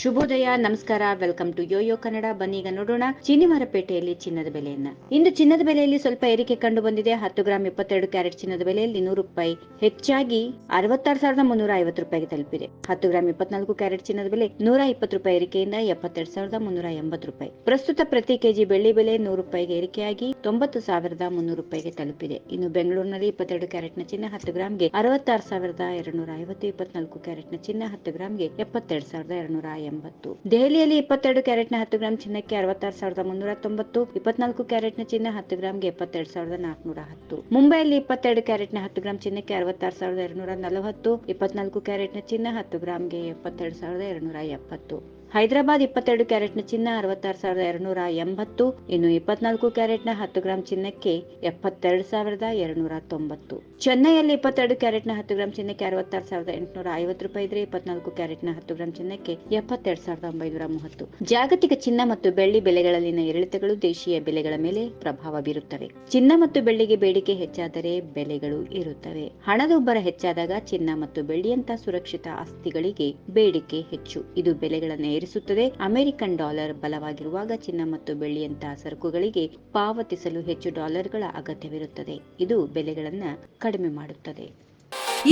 ಶುಭೋದಯ, ನಮಸ್ಕಾರ, welcome to Yoyo Kannada. ಬನ್ನೀಗ ನೋಡೋಣ ಚಿನಿವಾರಪೇಟೆಯಲ್ಲಿ ಚಿನ್ನದ ಬೆಲೆಯನ್ನ. ಇಂದು ಚಿನ್ನದ ಬೆಲೆಯಲ್ಲಿ ಸ್ವಲ್ಪ ಏರಿಕೆ ಕಂಡು ಬಂದಿದೆ. 10 ಗ್ರಾಂ 22 ಕ್ಯಾರೆಟ್ ಚಿನ್ನದ ಬೆಲೆಯಲ್ಲಿ 100 ರೂಪಾಯಿ ಹೆಚ್ಚಾಗಿ 66,350 ರೂಪಾಯಿಗೆ ತಲುಪಿದೆ. 10 ಗ್ರಾಂ 24 ಕ್ಯಾರೆಟ್ ಚಿನ್ನದ ಬೆಲೆ 120 ರೂಪಾಯಿ ಏರಿಕೆಯಿಂದ 72,380 ರೂಪಾಯಿ. ಪ್ರಸ್ತುತ ಪ್ರತಿ ಕೆಜಿ ಬೆಳ್ಳಿ ಬೆಲೆ 100 ರೂಪಾಯಿಗೆ ಏರಿಕೆಯಾಗಿ 90,300 ರೂಪಾಯಿಗೆ ತಲುಪಿದೆ. ಇನ್ನು ಬೆಂಗಳೂರಿನಲ್ಲಿ 22 ಕ್ಯಾರೆಟ್ನ ಚಿನ್ನ 10 ಗ್ರಾಂಗೆ 66,250, 24 ಕ್ಯಾರೆಟ್ನ ಚಿನ್ನ 10 ಗ್ರಾಂಗೆ 72,280. ದೆಹಲಿಯಲ್ಲಿ 22 ಕ್ಯಾರೆಟ್ನ 10 ಗ್ರಾಂ ಚಿನ್ನಕ್ಕೆ 66,390, 24 ಕ್ಯಾರೆಟ್ನ ಚಿನ್ನ 10 ಗ್ರಾಂಗೆ 72,410. ಮುಂಬೈಯಲ್ಲಿ 22 ಕ್ಯಾರೆಟ್ನ 10 ಗ್ರಾಂ ಚಿನ್ನಕ್ಕೆ 66,240, 24 ಕ್ಯಾರೆಟ್ನ ಚಿನ್ನ 10 ಗ್ರಾಂಗೆ 72,270. ಹೈದರಾಬಾದ್ 22 ಕ್ಯಾರೆಟ್ನ ಚಿನ್ನ 66,280, ಇನ್ನು 24 ಕ್ಯಾರೆಟ್ನ 10 ಗ್ರಾಂ ಚಿನ್ನಕ್ಕೆ 72,290. ಚೆನ್ನೈಯಲ್ಲಿ 22 ಕ್ಯಾರೆಟ್ನ 10 ಗ್ರಾಂ ಚಿನ್ನಕ್ಕೆ 66,850 ರೂಪಾಯಿ ಇದ್ರೆ 24 ಕ್ಯಾರೆಟ್ನ 10 ಗ್ರಾಂ ಚಿನ್ನಕ್ಕೆ 72,930. ಜಾಗತಿಕ ಚಿನ್ನ ಮತ್ತು ಬೆಳ್ಳಿ ಬೆಲೆಗಳಲ್ಲಿನ ಏರಿಳಿತಗಳು ದೇಶೀಯ ಬೆಲೆಗಳ ಮೇಲೆ ಪ್ರಭಾವ ಬೀರುತ್ತವೆ. ಚಿನ್ನ ಮತ್ತು ಬೆಳ್ಳಿಗೆ ಬೇಡಿಕೆ ಹೆಚ್ಚಾದರೆ ಬೆಲೆಗಳು ಏರುತ್ತವೆ. ಹಣದುಬ್ಬರ ಹೆಚ್ಚಾದಾಗ ಚಿನ್ನ ಮತ್ತು ಬೆಳ್ಳಿಯಂತಹ ಸುರಕ್ಷಿತ ಆಸ್ತಿಗಳಿಗೆ ಬೇಡಿಕೆ ಹೆಚ್ಚು. ಇದು ಬೆಲೆಗಳನ್ನು ಏರಿಸುತ್ತದೆ. ಅಮೆರಿಕನ್ ಡಾಲರ್ ಬಲವಾಗಿರುವಾಗ ಚಿನ್ನ ಮತ್ತು ಬೆಳ್ಳಿಯಂತಹ ಸರಕುಗಳಿಗೆ ಪಾವತಿಸಲು ಹೆಚ್ಚು ಡಾಲರ್ಗಳ ಅಗತ್ಯವಿರುತ್ತದೆ. ಇದು ಬೆಲೆಗಳನ್ನು ಕಡಿಮೆ ಮಾಡುತ್ತದೆ.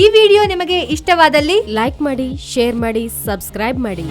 ಈ ವಿಡಿಯೋ ನಿಮಗೆ ಇಷ್ಟವಾದಲ್ಲಿ ಲೈಕ್ ಮಾಡಿ, ಶೇರ್ ಮಾಡಿ, ಸಬ್ಸ್ಕ್ರೈಬ್ ಮಾಡಿ.